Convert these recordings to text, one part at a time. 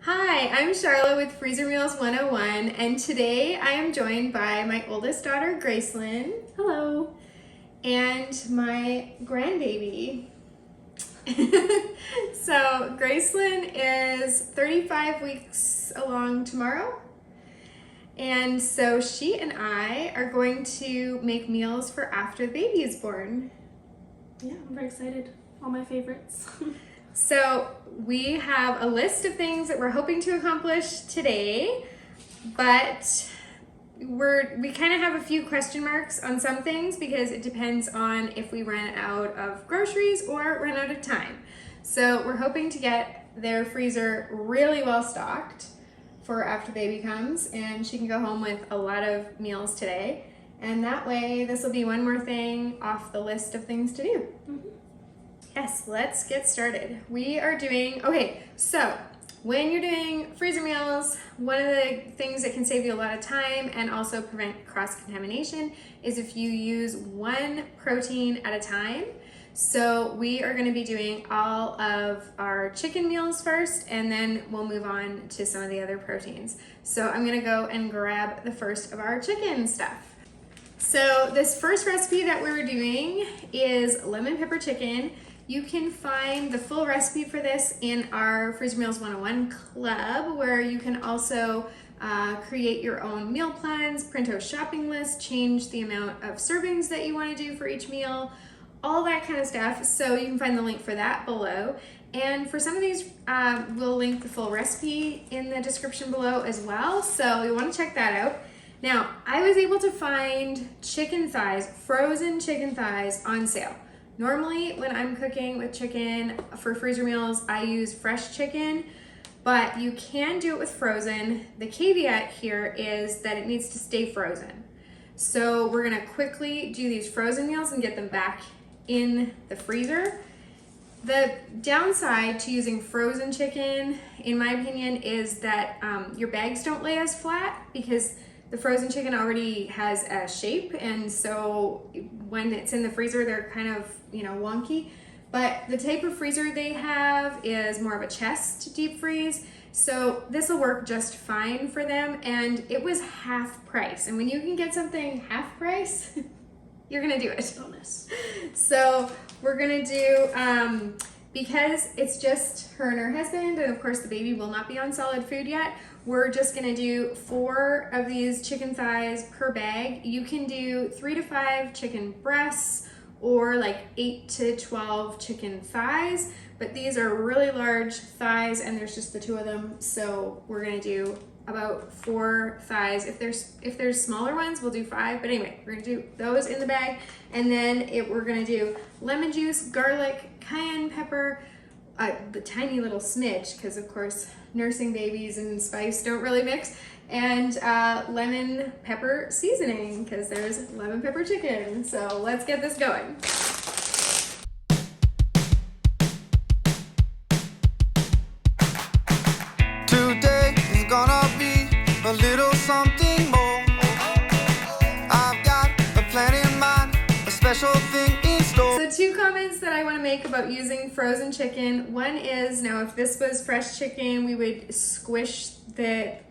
Hi, I'm Charlotte with Freezer Meals 101, and today I am joined by my oldest daughter, Gracelyn. Hello. And my grandbaby. So, Gracelyn is 35 weeks along tomorrow. And so she and I are going to make meals for after the baby is born. Yeah, I'm very excited. All my favorites. So we have a list of things that we're hoping to accomplish today, but we kind of have a few question marks on some things because it depends on if we run out of groceries or run out of time. So we're hoping to get their freezer really well stocked for after baby comes, and she can go home with a lot of meals today. And that way, this will be one more thing off the list of things to do. Mm-hmm. Yes, let's get started. So when you're doing freezer meals, one of the things that can save you a lot of time and also prevent cross-contamination is if you use one protein at a time. So we are gonna be doing all of our chicken meals first, and then we'll move on to some of the other proteins. So I'm gonna go and grab the first of our chicken stuff. So this first recipe that we're doing is lemon pepper chicken. You can find the full recipe for this in our Freezer Meals 101 club, where you can also create your own meal plans, print out shopping lists, change the amount of servings that you want to do for each meal, all that kind of stuff. So you can find the link for that below. And for some of these, we'll link the full recipe in the description below as well. So you want to check that out. Now, I was able to find chicken thighs, frozen chicken thighs on sale. Normally, when I'm cooking with chicken for freezer meals, I use fresh chicken, but you can do it with frozen. The caveat here is that it needs to stay frozen. So we're gonna quickly do these frozen meals and get them back in the freezer. The downside to using frozen chicken, in my opinion, is that your bags don't lay as flat because the frozen chicken already has a shape, and so when it's in the freezer, they're kind of, wonky. But the type of freezer they have is more of a chest deep freeze, so this will work just fine for them, and it was half price. And when you can get something half price, you're gonna do it. Bonus. So we're gonna do, because it's just her and her husband, and of course the baby will not be on solid food yet, we're just gonna do 4 of these chicken thighs per bag. You can do 3 to 5 chicken breasts or like 8 to 12 chicken thighs, but these are really large thighs and there's just the 2 of them. So we're gonna do about 4 thighs. If there's smaller ones, we'll do 5, but anyway, we're gonna do those in the bag. And then we're gonna do lemon juice, garlic, cayenne pepper, the tiny little smidge, because of course nursing babies and spice don't really mix, and lemon pepper seasoning, because there's lemon pepper chicken. So let's get this going. Today is gonna be a little something more. I've got a plan in mind, a special thing in store. So 2 comments that I want to make about using frozen chicken. One is, now if this was fresh chicken, we would squish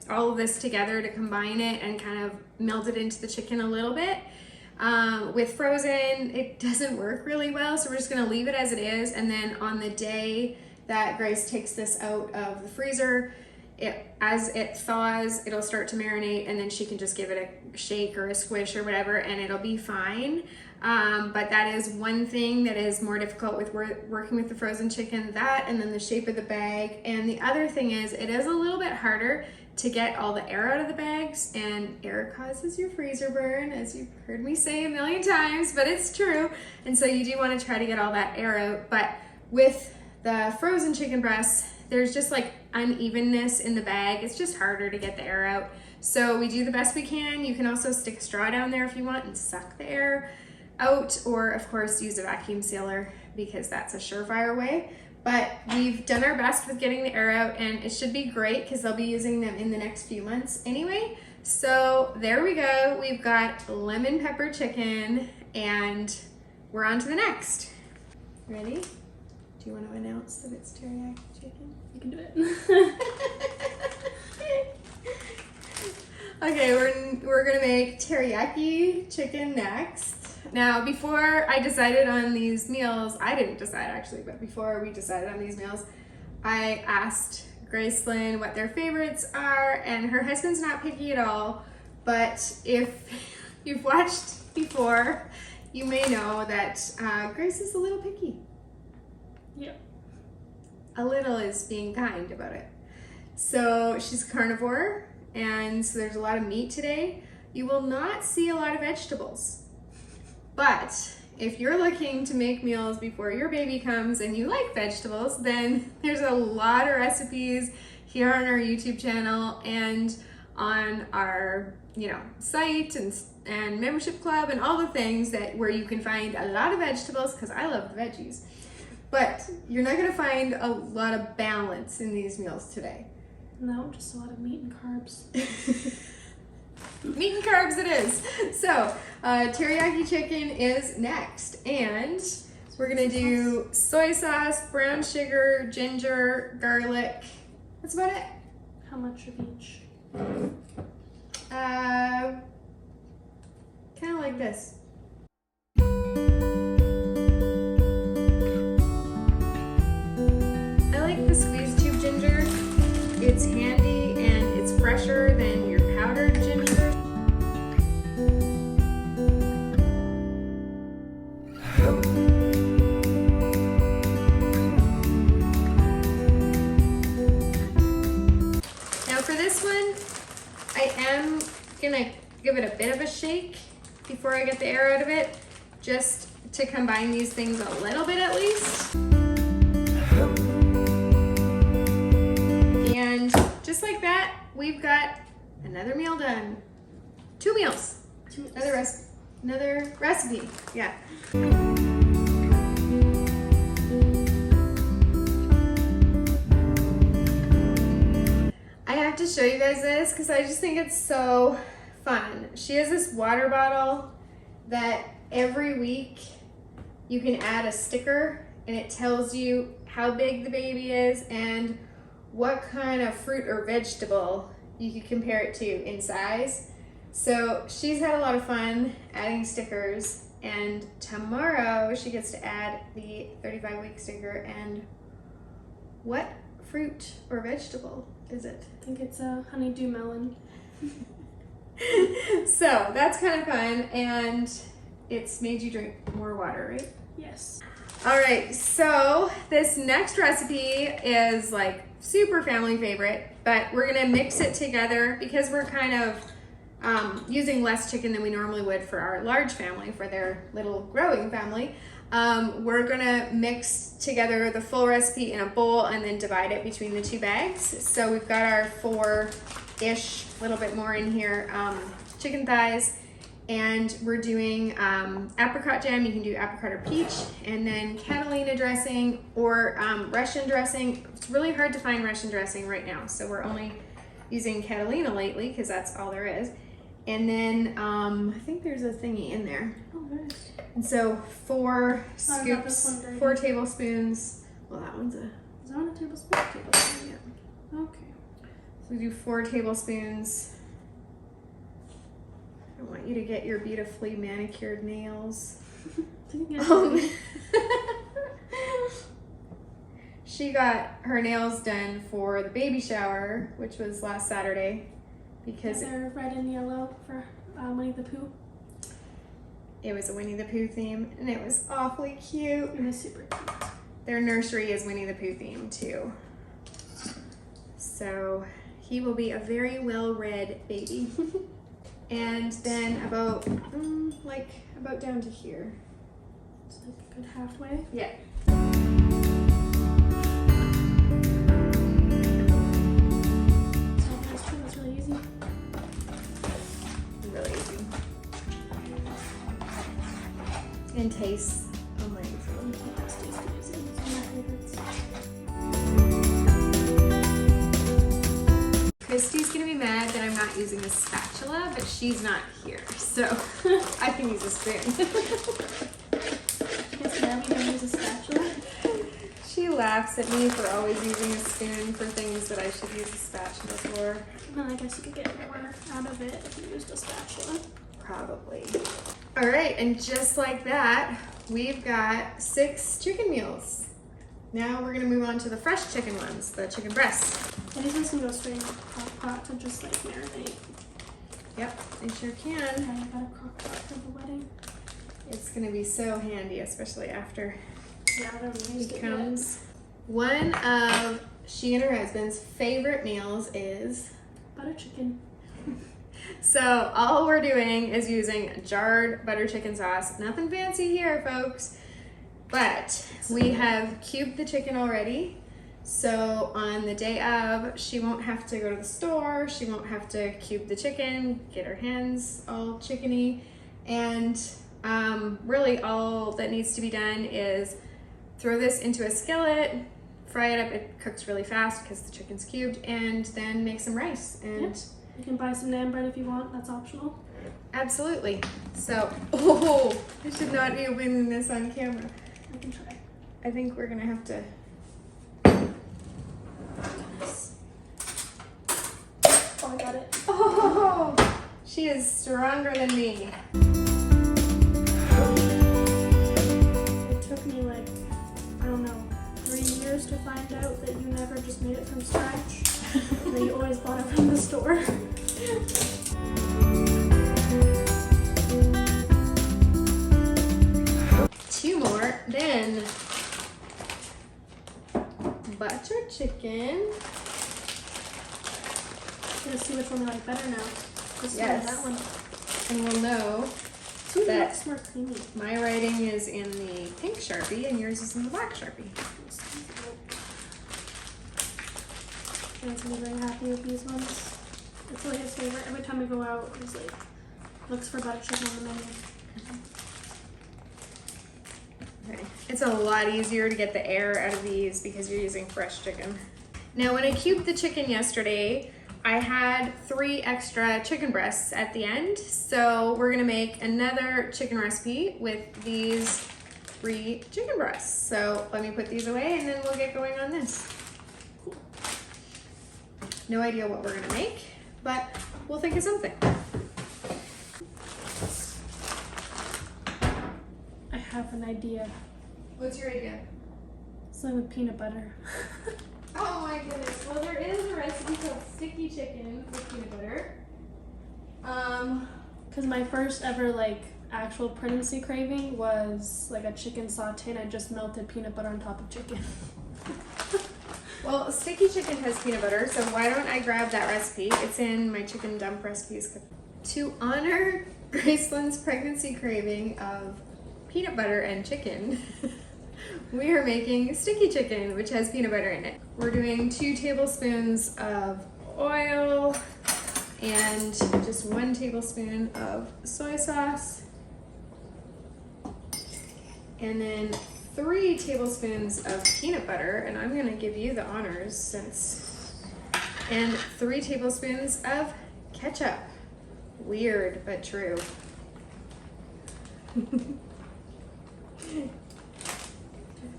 all of this together to combine it and kind of melt it into the chicken a little bit. With frozen, it doesn't work really well, so we're just going to leave it as it is, and then on the day that Grace takes this out of the freezer, as it thaws, it'll start to marinate, and then she can just give it a shake or a squish or whatever, and it'll be fine. But that is one thing that is more difficult with working with the frozen chicken, that and then the shape of the bag. And the other thing is, it is a little bit harder to get all the air out of the bags, and air causes your freezer burn, as you've heard me say a million times, but it's true. And so you do want to try to get all that air out. But with the frozen chicken breasts, there's just like unevenness in the bag. It's just harder to get the air out. So we do the best we can. You can also stick a straw down there if you want and suck the air out, or of course use a vacuum sealer, because that's a surefire way. But we've done our best with getting the air out, and it should be great because they'll be using them in the next few months anyway. So there we go. We've got lemon pepper chicken, and we're on to the next. Ready? Do you want to announce that it's teriyaki chicken? You can do it. Okay, we're gonna make teriyaki chicken next. Now, before I decided on these meals, I didn't decide actually, but before we decided on these meals, I asked Gracelyn what their favorites are, and her husband's not picky at all, but if you've watched before, you may know that Grace is a little picky. Yep. A little is being kind about it. So she's carnivore, and so there's a lot of meat today. You will not see a lot of vegetables. But if you're looking to make meals before your baby comes and you like vegetables, then there's a lot of recipes here on our YouTube channel and on our, site and membership club and all the things where you can find a lot of vegetables, because I love the veggies. But you're not gonna find a lot of balance in these meals today. No, just a lot of meat and carbs. Meat and carbs it is. So, teriyaki chicken is next, and we're gonna do soy sauce, brown sugar, ginger, garlic. That's about it. How much of each? Kind of like this. I like the squeeze tube ginger. It's handy and it's fresher than your powdered ginger. Now for this one, I am gonna give it a bit of a shake before I get the air out of it, just to combine these things a little bit at least. And just like that, we've got another meal done. 2 meals. Another recipe. Yeah. I have to show you guys this because I just think it's so fun. She has this water bottle that every week you can add a sticker, and it tells you how big the baby is and what kind of fruit or vegetable you could compare it to in size. So she's had a lot of fun adding stickers, and tomorrow she gets to add the 35-week sticker. And what fruit or vegetable is it? I think it's a honeydew melon. So that's kind of fun, and it's made you drink more water, right? Yes. All right, so this next recipe is like super family favorite, but we're gonna mix it together because we're kind of using less chicken than we normally would for our large family, for their little growing family. We're gonna mix together the full recipe in a bowl and then divide it between the 2 bags. So we've got our 4-ish, a little bit more in here, chicken thighs, and we're doing apricot jam. You can do apricot or peach, and then Catalina dressing or Russian dressing. It's really hard to find Russian dressing right now, so we're only using Catalina lately because that's all there is. And then I think there's a thingy in there. Oh, nice. And so 4 I got this one scoops, dirty. 4 tablespoons. Well, that one's a Is that on a tablespoon? tablespoon, yeah. Okay. So we do 4 tablespoons. I want you to get your beautifully manicured nails. She got her nails done for the baby shower, which was last Saturday, because they're red and yellow for Winnie the Pooh. it was a Winnie the Pooh theme, and it was awfully cute. It was super cute. Their nursery is Winnie the Pooh themed too. So he will be a very well-read baby. And then about down to here. It's like a good halfway. Yeah. So this one is really easy. Really easy. And tastes amazing. It's tasty, easy. It's one of my favorites. Christy's gonna be mad that I'm not using a spatula, but she's not here, so I can use a spoon. Yes, Mommy, don't use a spatula. She laughs at me for always using a spoon for things that I should use a spatula for. And then I guess you could get more out of it if you used a spatula. Probably. All right, and just like that, we've got 6 chicken meals. Now we're gonna move on to the fresh chicken ones, the chicken breasts. And these ones can go straight in the crock pot to just like marinate. Yep, they sure can. Yeah, I got a crock pot for the wedding. It's gonna be so handy, especially after Yeah, I don't he use it comes. One of she and her husband's favorite meals is yet. Butter chicken. so all we're doing is using jarred butter chicken sauce. Nothing fancy here, folks. But we have cubed the chicken already. So on the day of, she won't have to go to the store. She won't have to cube the chicken, get her hands all chickeny. And really all that needs to be done is throw this into a skillet, fry it up. It cooks really fast because the chicken's cubed, and then make some rice. And Yep. You can buy some naan bread if you want. That's optional. absolutely. So, oh, I should not be opening this on camera. I can try. I think we're gonna have to. Oh, I got it. Oh, she is stronger than me. It took me like, I don't know, 3 years to find out that you never just made it from scratch. That you always bought it from the store. 2 more, then butter chicken. I'm gonna see which one I like better now. This Yes. one or that one. And we'll know Ooh, that that's more creamy. my writing is in the pink Sharpie and yours is in the black Sharpie. Dan's gonna be very happy with these ones. It's really his favorite. Every time we go out, he's like, looks for butter chicken on the menu. Okay. It's a lot easier to get the air out of these because you're using fresh chicken. Now when I cubed the chicken yesterday, I had 3 extra chicken breasts at the end. So we're gonna make another chicken recipe with these 3 chicken breasts. So let me put these away and then we'll get going on this. No idea what we're gonna make, but we'll think of something. I have an idea. What's your idea? Something with peanut butter. Oh my goodness. Well, there is a recipe called sticky chicken with peanut butter. Because my first ever like actual pregnancy craving was like a chicken saute, and I just melted peanut butter on top of chicken. Well, sticky chicken has peanut butter, so why don't I grab that recipe? It's in my chicken dump recipes. To honor Graceland's pregnancy craving of peanut butter and chicken, we are making sticky chicken, which has peanut butter in it. We're doing 2 tablespoons of oil and just 1 tablespoon of soy sauce. And then 3 tablespoons of peanut butter, and I'm gonna give you the honors and 3 tablespoons of ketchup. Weird, but true.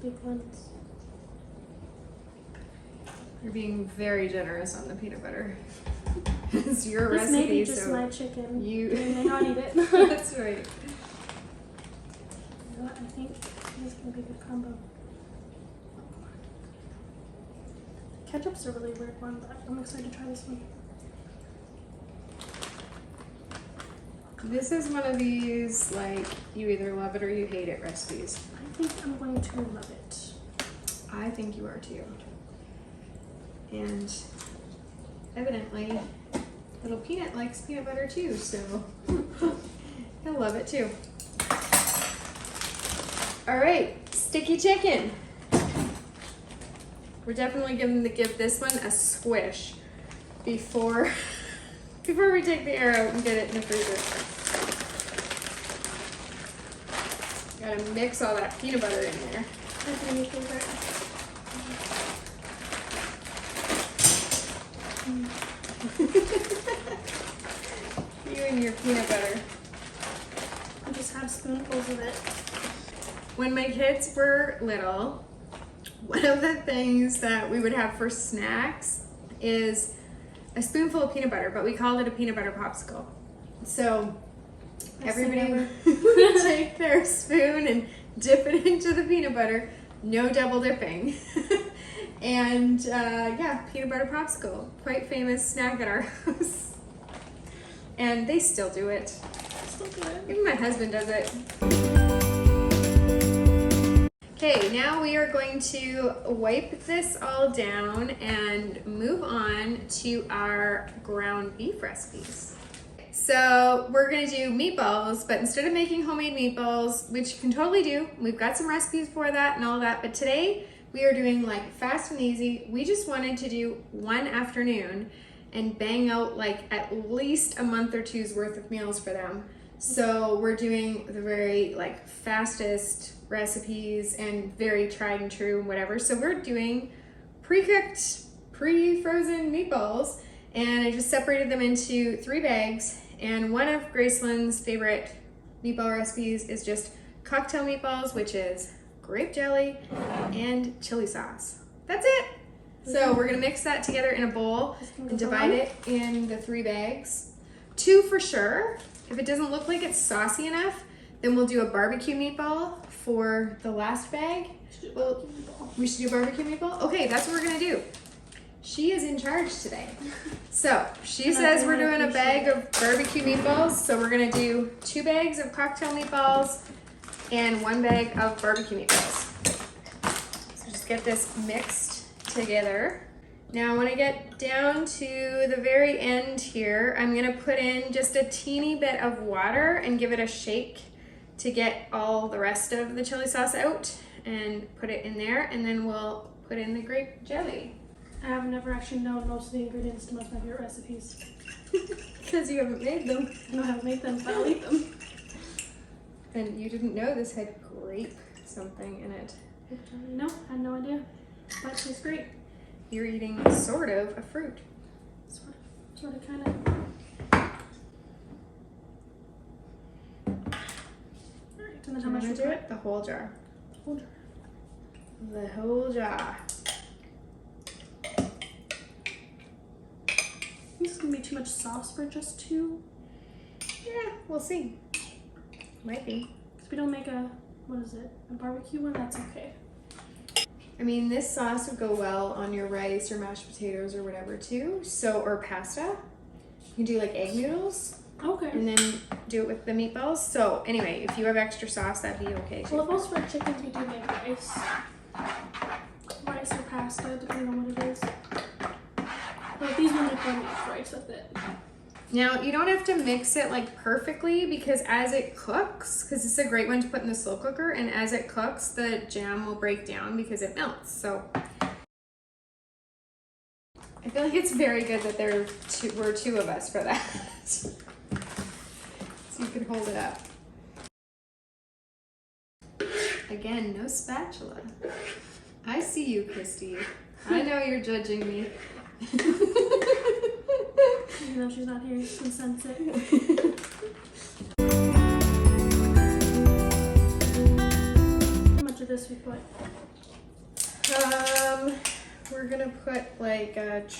Big ones. You're being very generous on the peanut butter. It's your This recipe, may be just so my chicken. you may not eat it. That's right. You know what? I think this can be a good combo. Ketchup's a really weird one, but I'm excited to try this one. This is one of these, like, you either love it or you hate it recipes. I think I'm going to love it. I think you are too. And evidently, little Peanut likes peanut butter too, so he'll love it too. All right, sticky chicken. We're definitely going to give this one a squish before we take the air out and get it in the freezer. Gotta mix all that peanut butter in there. That's my new favorite. You and your peanut butter. I just have spoonfuls of it. When my kids were little, one of the things that we would have for snacks is a spoonful of peanut butter, but we called it a peanut butter popsicle. So everybody would take their spoon and dip it into the peanut butter, no double dipping. And yeah, peanut butter popsicle, quite famous snack at our house. And they still do it. Still good. Even my husband does it. Okay, now we are going to wipe this all down and move on to our ground beef recipes. So we're gonna do meatballs, but instead of making homemade meatballs, which you can totally do, we've got some recipes for that and all that, but today we are doing like fast and easy. We just wanted to do one afternoon and bang out like at least a month or two's worth of meals for them. So we're doing the very like fastest recipes and very tried and true and whatever. So we're doing pre-cooked, pre-frozen meatballs, and I just separated them into 3 bags. And one of Graceland's favorite meatball recipes is just cocktail meatballs, which is grape jelly and chili sauce. That's it. So we're gonna mix that together in a bowl and divide it in the 3 bags. 2 for sure. If it doesn't look like it's saucy enough, then we'll do a barbecue meatball for the last bag. Well, we should do barbecue meatball? Okay, that's what we're gonna do. She is in charge today. So she says we're doing a bag of barbecue meatballs. So we're gonna do 2 bags of cocktail meatballs and 1 bag of barbecue meatballs. So just get this mixed together. Now when I get down to the very end here, I'm gonna put in just a teeny bit of water and give it a shake to get all the rest of the chili sauce out and put it in there, and then we'll put in the grape jelly. I have never actually known most of the ingredients to most of my favorite recipes. Because you haven't made them. No, I haven't made them, but I'll eat them. And you didn't know this had grape something in it. No, I had no idea. But it tastes great. You're eating sort of a fruit. Sort of, kind of. Alright, and then how much we we do put? it? The whole jar. Whole jar. The whole jar. This is gonna be too much sauce for just 2. Yeah, we'll see. Might be. If we don't make a, what is it, a barbecue one, that's okay. I mean, this sauce would go well on your rice or mashed potatoes or whatever too. So, or pasta. You can do like egg noodles Okay. and then do it with the meatballs. So anyway, if you have extra sauce, that'd be okay too. Well, most for chickens we do make rice. Rice or pasta, depending on what it is. But these ones are going to make rice with it. Now, you don't have to mix it like perfectly, because as it cooks, because it's a great one to put in the slow cooker, and as it cooks, the jam will break down because it melts. So I feel like it's very good that there were 2 of us for that. So you can hold it up. Again, no spatula. I see you, Christy. I know you're judging me. Even though she's not here, you can sense it. How much of this we put? We're gonna put like That?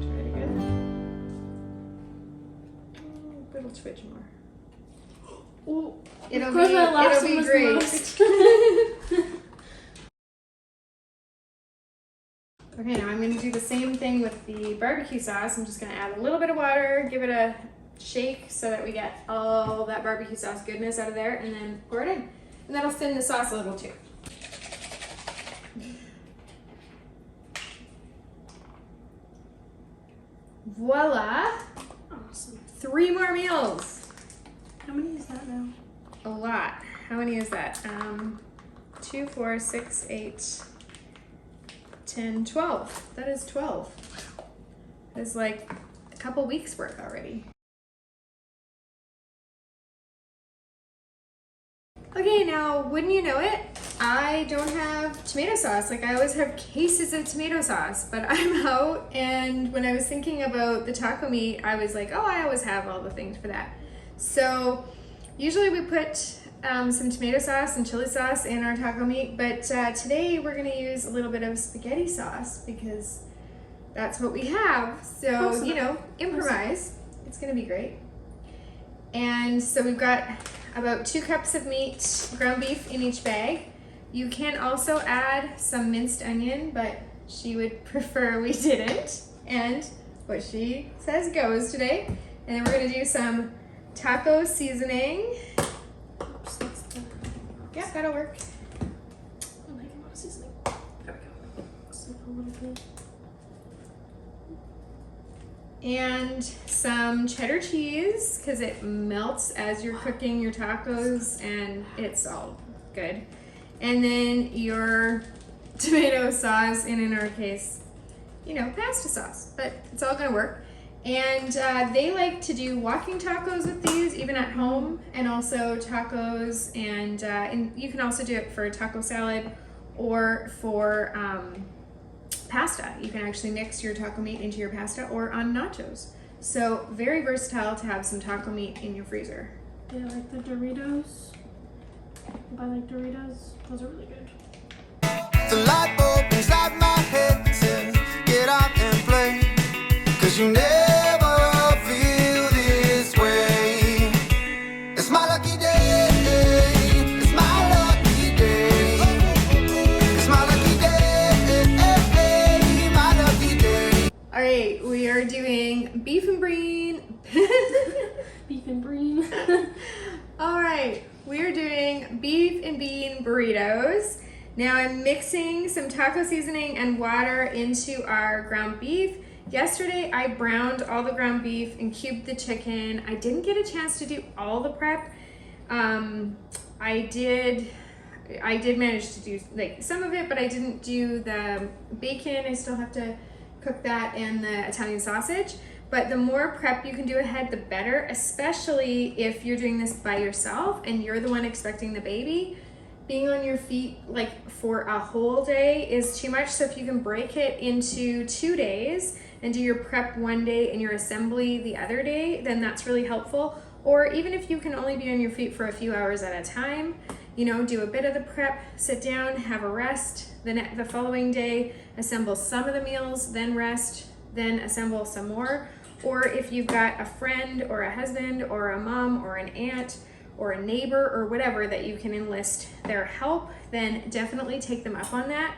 try it again. A little twitch more. Ooh, It'll course that last be one was the great. most. Okay, now I'm gonna do the same thing with the barbecue sauce. I'm just gonna add a little bit of water, give it a shake so that we get all that barbecue sauce goodness out of there, and then pour it in. And that'll thin the sauce a little too. Voila! Awesome. 3 more meals. How many is that now? A lot. How many is that? 2, 4, 6, 8, 10, 12. That is 12. That is like a couple weeks worth already. Okay, now wouldn't you know it, I don't have tomato sauce. Like, I always have cases of tomato sauce, but I'm out, and when I was thinking about the taco meat, I was like, oh, I always have all the things for that. So usually we put some tomato sauce and chili sauce in our taco meat, but today we're gonna use a little bit of spaghetti sauce because that's what we have. So, you know, improvise. It's gonna be great. And so we've got about 2 cups of meat, ground beef in each bag. You can also add some minced onion, but she would prefer we didn't. And what she says goes today. And then we're gonna do some taco seasoning. Oops, that's the... Yeah, that'll work. I'm making a lot of seasoning. There we go. Just a little bit. And some cheddar cheese because it melts as you're cooking your tacos and it's all good. And then your tomato sauce, and in our case, you know, pasta sauce, but it's all gonna work. And they like to do walking tacos with these, even at home, and also tacos, and you can also do it for taco salad or for pasta. You can actually mix your taco meat into your pasta or on nachos. So very versatile to have some taco meat in your freezer. Yeah, like the Doritos. If I like Doritos, those are really good. The light bulb inside my head says, get out and play, 'cause you never feel this way. It's my lucky day, it's my lucky day, it's my lucky day, my lucky day. All right, we are doing beef and bean. Beef and brie. All right, we are doing beef and bean burritos. Now I'm mixing some taco seasoning and water into our ground beef. Yesterday I browned all the ground beef and cubed the chicken. I didn't get a chance to do all the prep. I did manage to do like some of it, but I didn't do the bacon. I still have to cook that and the Italian sausage. But the more prep you can do ahead, the better, especially if you're doing this by yourself and you're the one expecting the baby. Being on your feet like for a whole day is too much. So if you can break it into 2 days and do your prep one day and your assembly the other day, then that's really helpful. Or even if you can only be on your feet for a few hours at a time, you know, do a bit of the prep, sit down, have a rest. The following day, assemble some of the meals, then rest, then assemble some more. Or if you've got a friend or a husband or a mom or an aunt or a neighbor or whatever that you can enlist their help, then definitely take them up on that.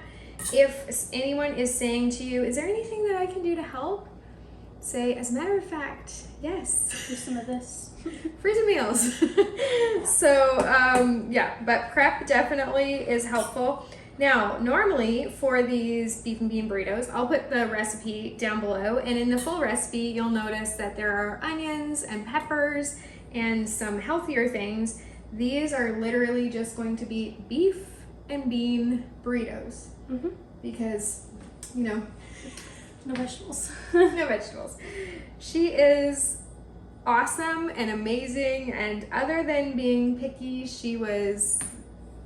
If anyone is saying to you, is there anything that I can do to help? Say, as a matter of fact, yes. Do some of this. Freezer meals. So yeah, but prep definitely is helpful. Now, normally for these beef and bean burritos, I'll put the recipe down below, and in the full recipe, you'll notice that there are onions and peppers and some healthier things. These are literally just going to be beef and bean burritos because, you know, no vegetables. no vegetables. She is awesome and amazing, and other than being picky, she was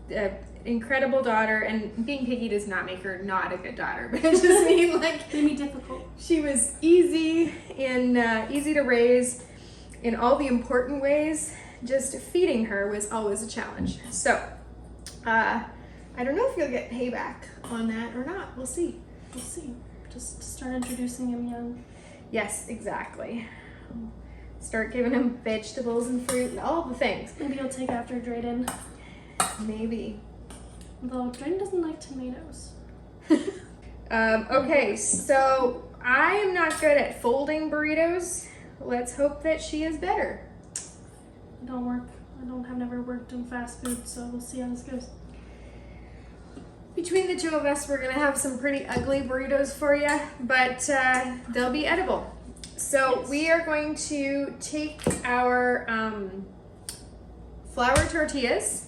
an incredible daughter. And being picky does not make her not a good daughter, but it just means like Made me difficult. she was easy and easy to raise in all the important ways. Just feeding her was always a challenge. So I don't know if you'll get payback on that or not. We'll see. We'll see. Just start introducing him young. Yes, exactly. Start giving him vegetables and fruit and all the things. Maybe he'll take after Drayden. Maybe. Though Drayden doesn't like tomatoes. Okay, so I am not good at folding burritos. Let's hope that she is better. I don't work. I've never worked in fast food, so we'll see how this goes. Between the two of us, we're gonna have some pretty ugly burritos for you, but they'll be edible. So Yes. we are going to take our flour tortillas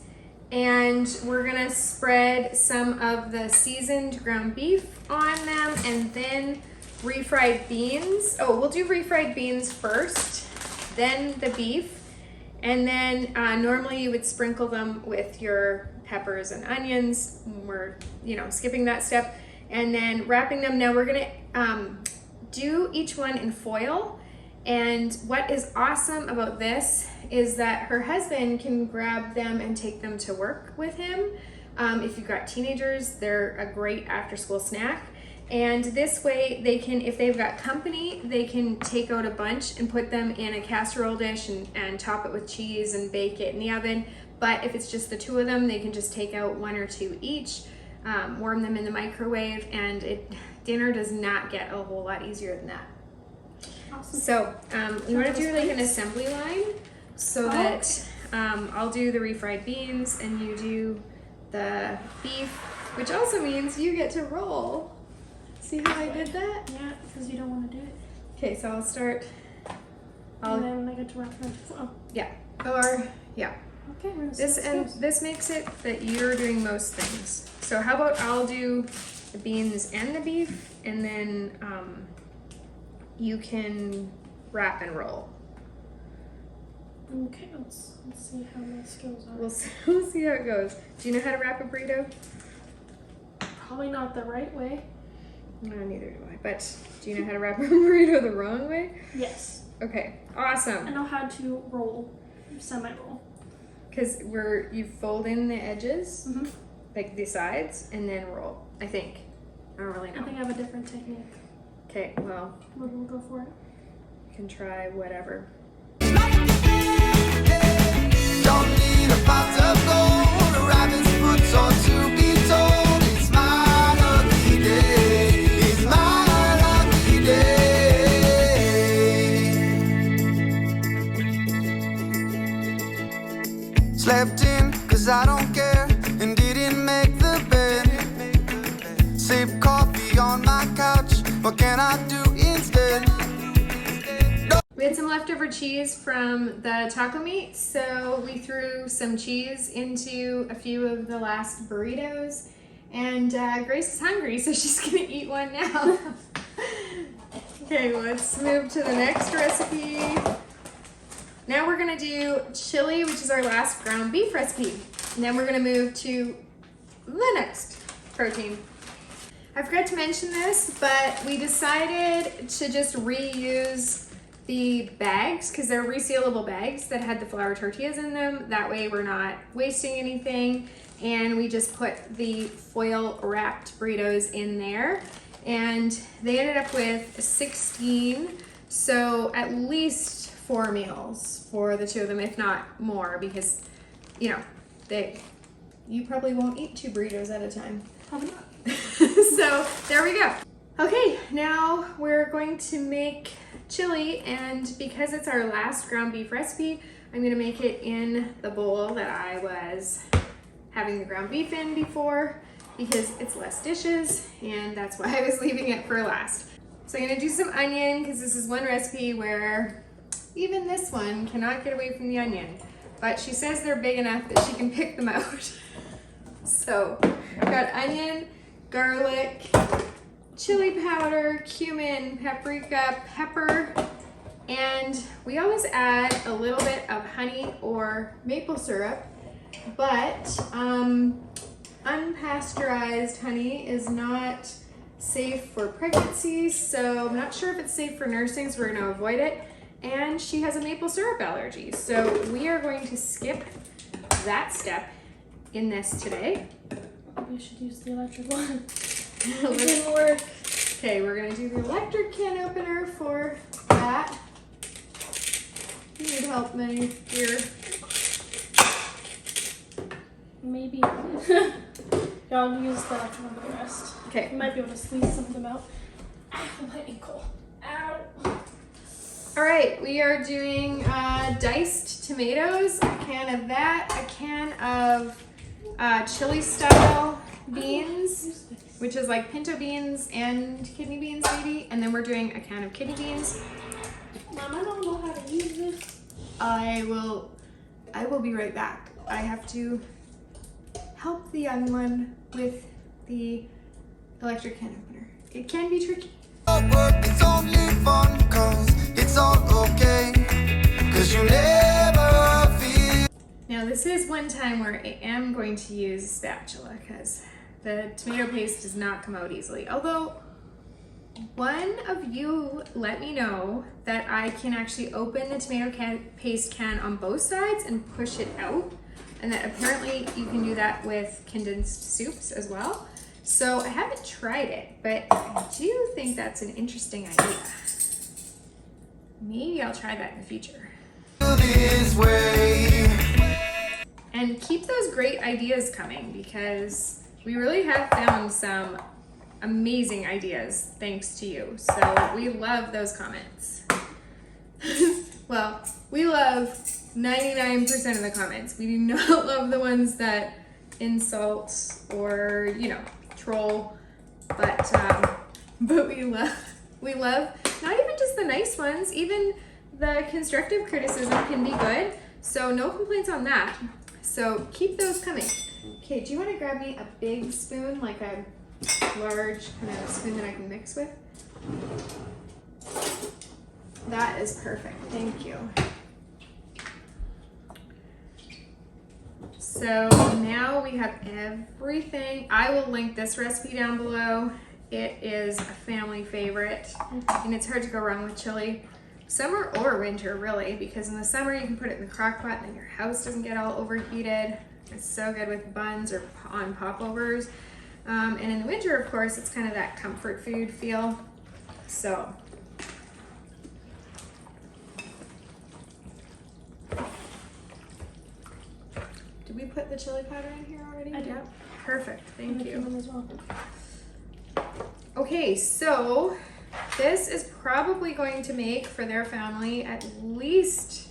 and we're gonna spread some of the seasoned ground beef on them and then refried beans. Oh, we'll do refried beans first, then the beef, and then normally you would sprinkle them with your peppers and onions. We're, you know, skipping that step, and then wrapping them. Now we're gonna do each one in foil, and what is awesome about this is that her husband can grab them and take them to work with him. If you've got teenagers, they're a great after school snack. And this way they can, if they've got company, they can take out a bunch and put them in a casserole dish and top it with cheese and bake it in the oven. But if it's just the two of them, they can just take out 1 or 2 each, warm them in the microwave, and dinner does not get a whole lot easier than that. Awesome. So we want to do like an assembly line so that I'll do the refried beans and you do the beef, which also means you get to roll. See how I did that? Yeah, because you don't want to do it. Okay, so I'll start. And then I get to wrap it up. Oh. Yeah. Or yeah. Okay, we're gonna see how it goes. This makes it that you're doing most things. So how about I'll do the beans and the beef, and then you can wrap and roll. Okay, let's see how my skills are. We'll see how it goes. Do you know how to wrap a burrito? Probably not the right way. No, neither do I. But do you know how to wrap a burrito the wrong way? Yes. Okay, awesome. I know how to roll, semi-roll. Because you fold in the edges, Mm-hmm. like the sides, and then roll. I think. I don't really know. I think I have a different technique. Okay, well, We'll go for it. you can try whatever. Don't need a pot of gold, a rabbit's foot or to be told. It's my lucky day. It's my lucky day. Slept in, cause I don't care, and didn't make the bed. Sip coffee on my couch, what can I do instead? We had some leftover cheese from the taco meat, so we threw some cheese into a few of the last burritos. And Grace is hungry, so she's gonna eat one now. Okay, let's move to the next recipe. Now we're gonna do chili, which is our last ground beef recipe. And then we're gonna move to the next protein. I forgot to mention this, but we decided to just reuse the bags, because they're resealable bags that had the flour tortillas in them. That way we're not wasting anything. And we just put the foil wrapped burritos in there. And they ended up with 16. So at least 4 meals for the two of them, if not more, because, you know, you probably won't eat 2 burritos at a time. Probably not. So there we go. Okay, now we're going to make chili, and because it's our last ground beef recipe, I'm gonna make it in the bowl that I was having the ground beef in before, because it's less dishes, and that's why I was leaving it for last. So I'm gonna do some onion, because this is one recipe where even this one cannot get away from the onion, but she says they're big enough that she can pick them out. So I've got onion, garlic, chili powder, cumin, paprika, pepper, and we always add a little bit of honey or maple syrup, but unpasteurized honey is not safe for pregnancy, so I'm not sure if it's safe for nursing, so we're going to avoid it. And she has a maple syrup allergy, so we are going to skip that step in this today. We should use the electric one. It didn't work. Okay, we're gonna do the electric can opener for that. You need help, May, here. Maybe. Yeah, I'll use the electric one for the rest. Okay. You might be able to squeeze some of them out. Ow, my ankle. Ow. All right, we are doing diced tomatoes, a can of that, a can of chili style beans, which is like pinto beans and kidney beans maybe, and then we're doing a can of kidney beans. Mom, I don't know how to use this. I will be right back. I have to help the young one with the electric can opener. It can be tricky. It's only fun 'cause it's all okay, 'cause you never feel. Now this is one time where I am going to use a spatula because the tomato paste does not come out easily. Although one of you let me know that I can actually open the tomato paste can on both sides and push it out, and that apparently you can do that with condensed soups as well. So I haven't tried it, but I do think that's an interesting idea. Maybe I'll try that in the future. This way. And keep those great ideas coming, because we really have found some amazing ideas thanks to you. So we love those comments. Well, we love 99% of the comments. We do not love the ones that insult or, you know, troll, but we love not even just the nice ones, even the constructive criticism can be good. So no complaints on that. So keep those coming. Okay, do you want to grab me a big spoon, like a large kind of spoon that I can mix with? That is perfect, thank you. So now we have everything. I will link this recipe down below. It is a family favorite, and it's hard to go wrong with chili. Summer or winter, really, because in the summer you can put it in the crock pot and then your house doesn't get all overheated. It's so good with buns or on popovers. And in the winter, of course, it's kind of that comfort food feel. So. Did we put the chili powder in here already? I did. Yep. Perfect, thank you. As well. Okay, so this is probably going to make for their family at least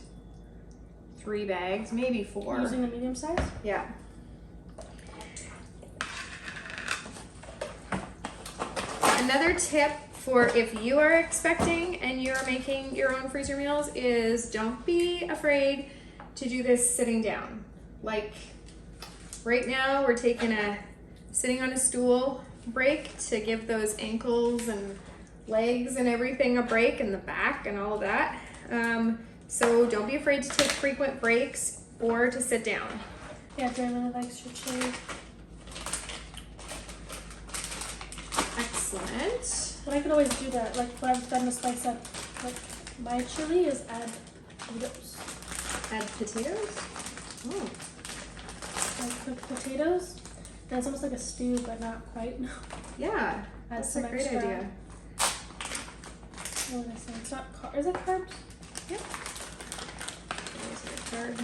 3 bags, maybe 4. Using a medium size? Yeah. Another tip for if you are expecting and you're making your own freezer meals is don't be afraid to do this sitting down. Like right now we're taking a sitting on a stool break to give those ankles and legs and everything a break, and the back and all of that. So don't be afraid to take frequent breaks or to sit down. Yeah, Jay really likes your chili. Excellent. But I could always do that, like what I've done to spice up like my chili is add potatoes. Add potatoes? Oh. Like cooked potatoes. And it's almost like a stew, but not quite. Yeah, Add that's a some great extra. idea. What would I say? It's not is it carbs? Yep. There's your card.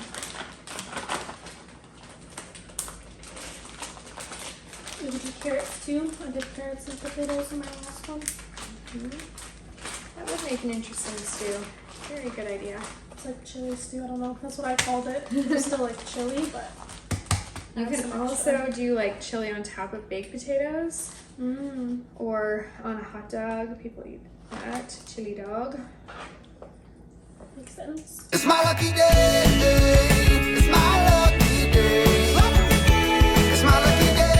We could do carrots too. I did carrots and potatoes in my last one. That would make an interesting stew. Very good idea. It's like chili stew. I don't know. That's what I called it. It's still like chili, but You add can some also extra. do like chili on top of baked potatoes or on a hot dog. People eat that. Chili dog. Makes sense. It's my lucky day. It's my lucky day. It's my lucky day.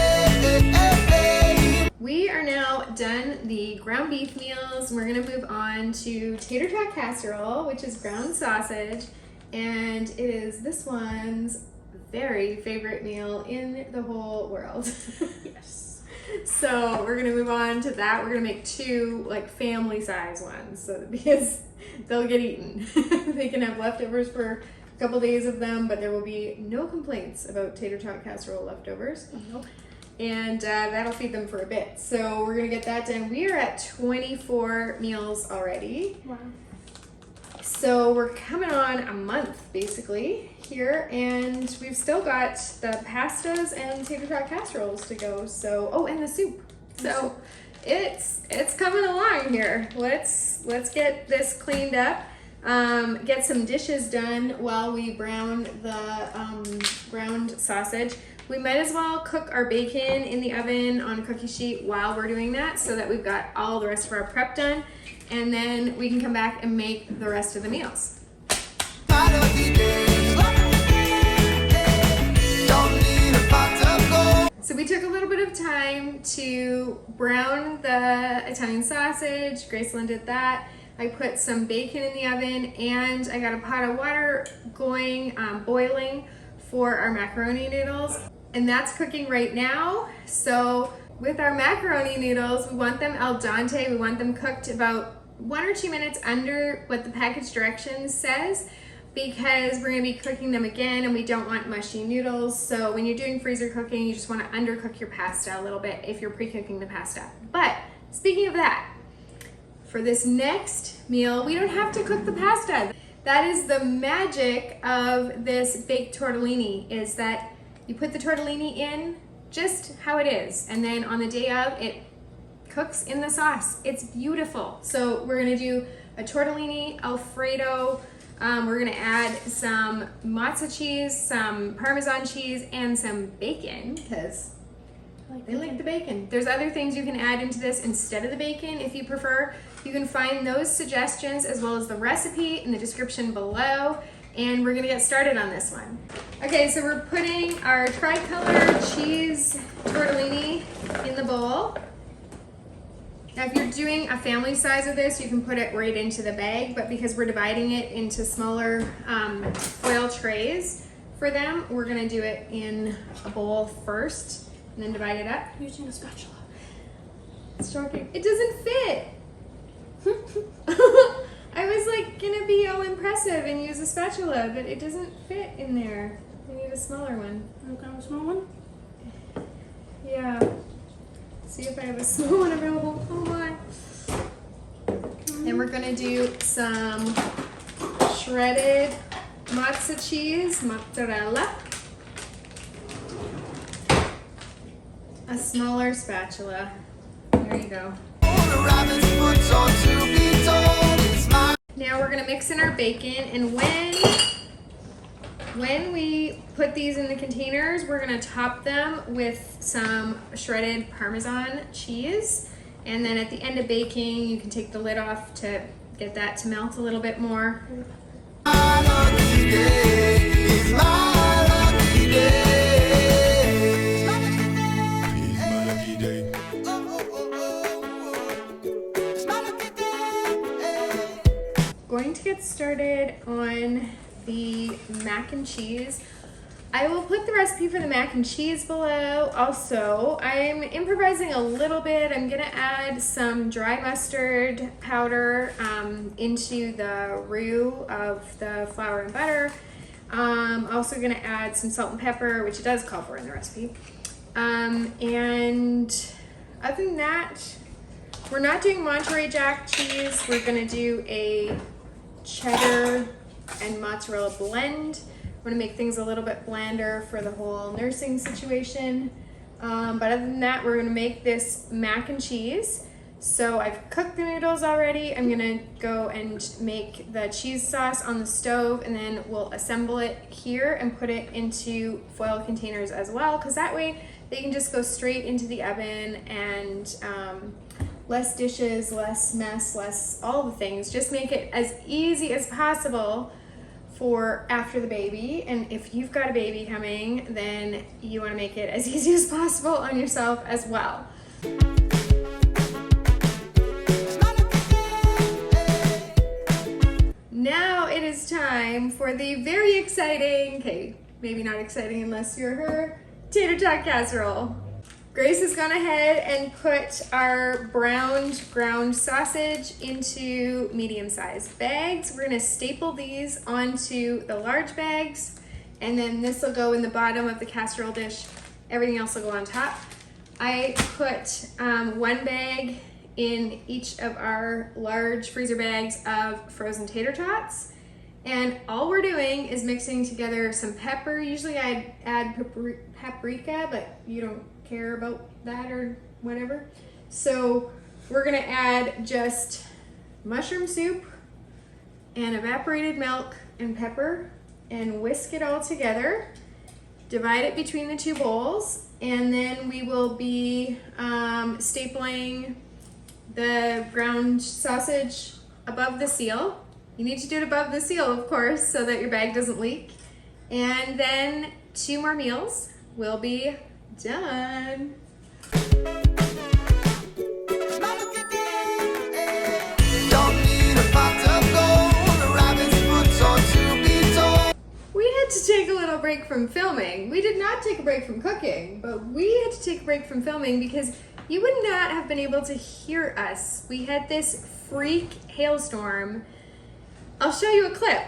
We are now done the ground beef meals. We're gonna move on to tater tot casserole, which is ground sausage, and it is this one's very favorite meal in the whole world. Yes. So we're gonna move on to that. We're gonna make 2 like family size ones, so that because they'll get eaten. They can have leftovers for a couple days of them, but there will be no complaints about tater tot casserole leftovers. Nope. And that'll feed them for a bit. So we're gonna get that done. We are at 24 meals already. Wow. So we're coming on a month basically here, and we've still got the pastas and tater tot casseroles to go. So and the soup. So it's coming along here. Let's get this cleaned up. Get some dishes done while we brown the ground sausage. We might as well cook our bacon in the oven on a cookie sheet while we're doing that, so that we've got all the rest of our prep done, and then we can come back and make the rest of the meals. My lucky day. Don't need a pot of gold. So we took a little bit of time to brown the Italian sausage. Gracelyn did that. I put some bacon in the oven, and I got a pot of water going, boiling for our macaroni noodles. And that's cooking right now. So with our macaroni noodles, we want them al dente. We want them cooked about 1 or 2 minutes under what the package directions says, because we're gonna be cooking them again and we don't want mushy noodles. So when you're doing freezer cooking, you just wanna undercook your pasta a little bit if you're pre-cooking the pasta. But speaking of that, for this next meal, we don't have to cook the pasta. That is the magic of this baked tortellini, is that you put the tortellini in just how it is, and then on the day of, it cooks in the sauce. It's beautiful. So we're gonna do a tortellini Alfredo. We're gonna add some mozza cheese, some Parmesan cheese, and some bacon, because they like the bacon. There's other things you can add into this instead of the bacon if you prefer. You can find those suggestions as well as the recipe in the description below, and we're gonna get started on this one. Okay, so we're putting our tricolor cheese tortellini in the bowl. Now, if you're doing a family size of this, you can put it right into the bag, but because we're dividing it into smaller foil trays for them, we're gonna do it in a bowl first and then divide it up. Using a spatula. It's shocking. It doesn't fit. I was like gonna be all impressive and use a spatula, but it doesn't fit in there. I need a smaller one. Okay, a small one? Yeah. See if I have a small one available. Oh my. And we're gonna do some shredded mozza cheese, mozzarella. A smaller spatula. There you go. Now we're gonna mix in our bacon, and when we put these in the containers, we're gonna top them with some shredded Parmesan cheese. And then at the end of baking, you can take the lid off to get that to melt a little bit more. My lucky day is my lucky day. Going to get started on the mac and cheese. I will put the recipe for the mac and cheese below. Also, I'm improvising a little bit. I'm gonna add some dry mustard powder into the roux of the flour and butter. Also gonna add some salt and pepper, which it does call for in the recipe. And other than that, we're not doing Monterey Jack cheese. We're gonna do a cheddar and mozzarella blend. We're gonna make things a little bit blander for the whole nursing situation. But other than that, we're gonna make this mac and cheese. So I've cooked the noodles already. I'm gonna go and make the cheese sauce on the stove, and then we'll assemble it here and put it into foil containers as well, because that way they can just go straight into the oven, and less dishes, less mess, less all the things. Just make it as easy as possible for after the baby. And if you've got a baby coming, then you want to make it as easy as possible on yourself as well. Now it is time for the very exciting, okay, maybe not exciting unless you're her, tater tot casserole. Grace has gone ahead and put our browned ground sausage into medium-sized bags. We're gonna staple these onto the large bags, and then this will go in the bottom of the casserole dish. Everything else will go on top. I put one bag in each of our large freezer bags of frozen tater tots. And all we're doing is mixing together some pepper. Usually I'd add paprika, but you don't care about that or whatever. So we're gonna add just mushroom soup and evaporated milk and pepper and whisk it all together. Divide it between the two bowls, and then we will be stapling the ground sausage above the seal. You need to do it above the seal, of course, so that your bag doesn't leak. And then 2 more meals will be done. We had to take a little break from filming. We did not take a break from cooking, but we had to take a break from filming because you would not have been able to hear us. We had this freak hailstorm. I'll show you a clip.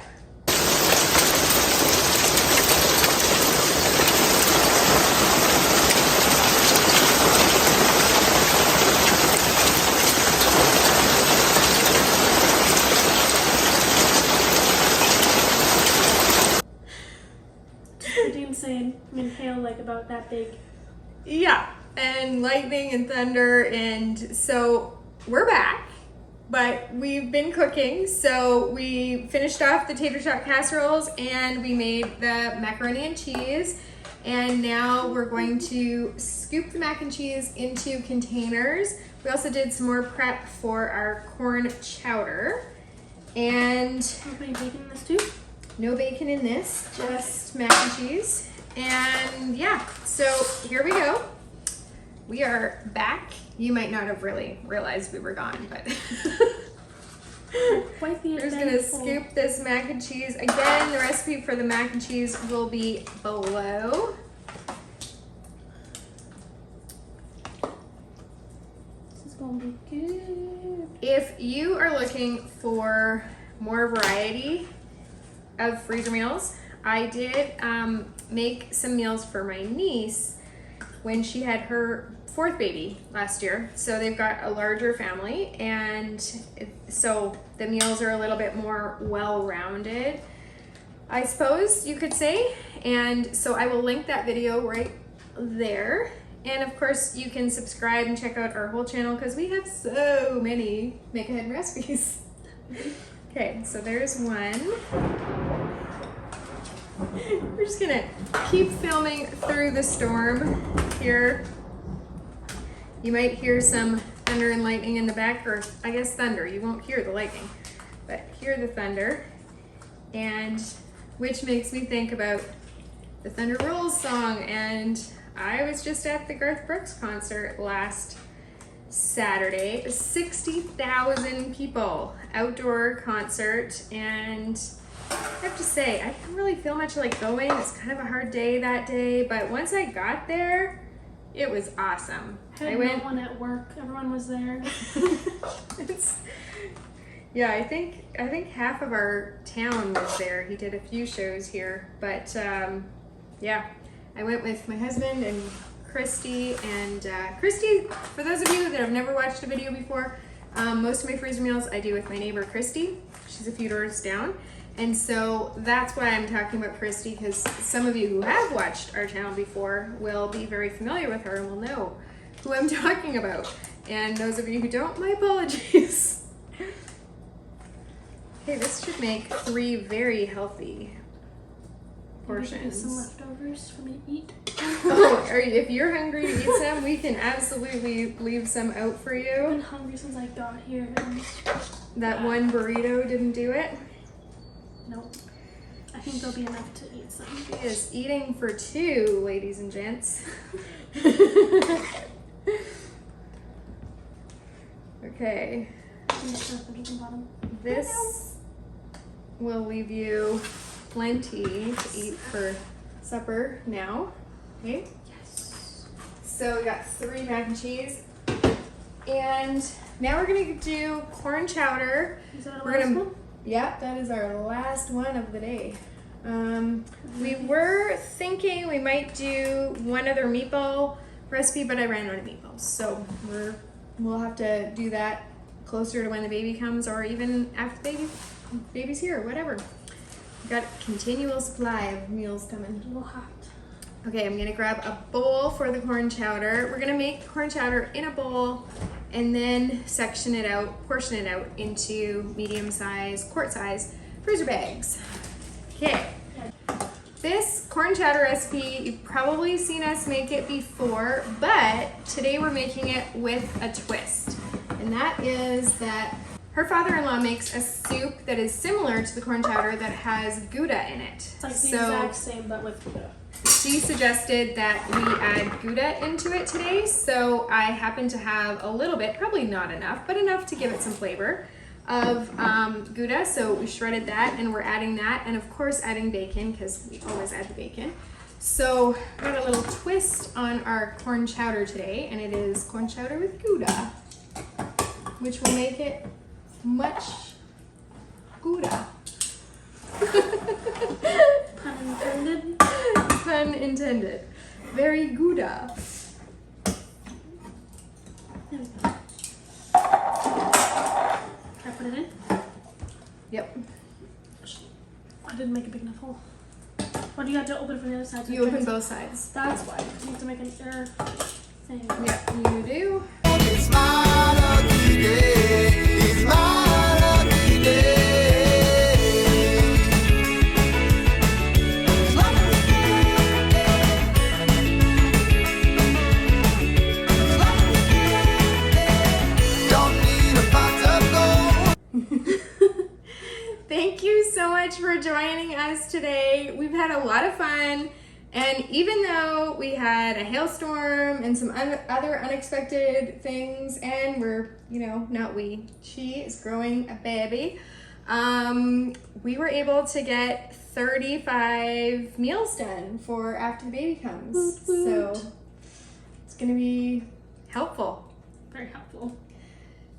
Pretty insane. I mean, hail like about that big. Yeah, and lightning and thunder, and so we're back, but we've been cooking. So we finished off the tater tot casseroles and we made the macaroni and cheese, and now we're going to scoop the mac and cheese into containers. We also did some more prep for our corn chowder, and Nobody bacon in this too? no bacon in this, just mac and cheese. And yeah, so here we go. We are back. You might not have really realized we were gone, but Quite the we're just gonna eventful. scoop this mac and cheese. Again, the recipe for the mac and cheese will be below. This is gonna be good. If you are looking for more variety of freezer meals, I did make some meals for my niece when she had her 4th baby last year. So they've got a larger family, and so the meals are a little bit more well-rounded, I suppose you could say. And so I will link that video right there. And of course you can subscribe and check out our whole channel because we have so many make-ahead recipes. Okay, so there's one. We're just gonna keep filming through the storm here. You might hear some thunder and lightning in the back, or I guess thunder. You won't hear the lightning, but hear the thunder, and which makes me think about the Thunder Rolls song. And I was just at the Garth Brooks concert last Saturday, 60,000 people, outdoor concert, and I have to say, I didn't really feel much like going. It's kind of a hard day that day, but once I got there, it was awesome. I had no one at work. Everyone was there. Yeah, I think half of our town was there. He did a few shows here, but yeah, I went with my husband and Christy. And Christy, for those of you that have never watched a video before, most of my freezer meals I do with my neighbor Christy. She's a few doors down. And so that's why I'm talking about Christy, because some of you who have watched our channel before will be very familiar with her and will know who I'm talking about. And those of you who don't, my apologies. Okay, this should make 3 very healthy portions. Some leftovers for me to eat. Oh, if you're hungry to eat some, we can absolutely leave some out for I've you. been hungry since I got here. And That one burrito didn't do it. nope. I think there'll be enough to eat some. She is eating for 2, ladies and gents. Okay, this will leave you plenty to eat for supper now. Okay. Yes. So we got 3 mac and cheese, and now we're gonna do corn chowder. Is that a We're last gonna, one? yeah, that is our last one of the day. We were thinking we might do one other meatball recipe, but I ran out of meatballs, so we'll have to do that closer to when the baby comes, or even after the baby's here, whatever. We've got a continual supply of meals coming. A little hot. Okay, I'm gonna grab a bowl for the corn chowder. We're gonna make the corn chowder in a bowl and then section it out, portion it out into medium size, quart size freezer bags. Okay. This corn chowder recipe, you've probably seen us make it before, but today we're making it with a twist. And that is that her father-in-law makes a soup that is similar to the corn chowder that has Gouda in it. It's like the exact same, but with Gouda. She suggested that we add Gouda into it today, so I happen to have a little bit, probably not enough, but enough to give it some flavor, of Gouda, so we shredded that and we're adding that, and of course adding bacon because we always add the bacon. So we got a little twist on our corn chowder today, and it is corn chowder with Gouda, which will make it much Gouda. Pun intended. Pun intended. Very Gouda. There we go. Can I put it in? Yep. I didn't make a big enough hole. Why do you have to open it from the other side? You open both sides. That's why. You have to make an air thing. Yep, you do. It's my lucky day. It's my lucky day. Don't need a pot of gold. Thank you so much for joining us today. We've had a lot of fun, and even though we had a hailstorm and some other unexpected things, and she is growing a baby, we were able to get 35 meals done for after the baby comes. So it's gonna be helpful. Very helpful.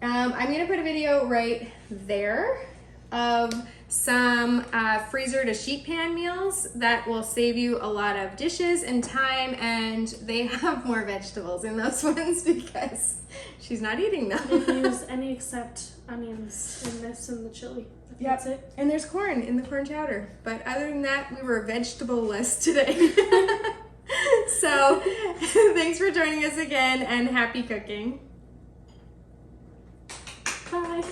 I'm gonna put a video right there of some freezer to sheet pan meals that will save you a lot of dishes and time, and they have more vegetables in those ones because she's not eating them. Didn't use any except onions in this and the chili. That's it. And there's corn in the corn chowder, but other than that, we were vegetable-less today. So thanks for joining us again, and happy cooking. Bye.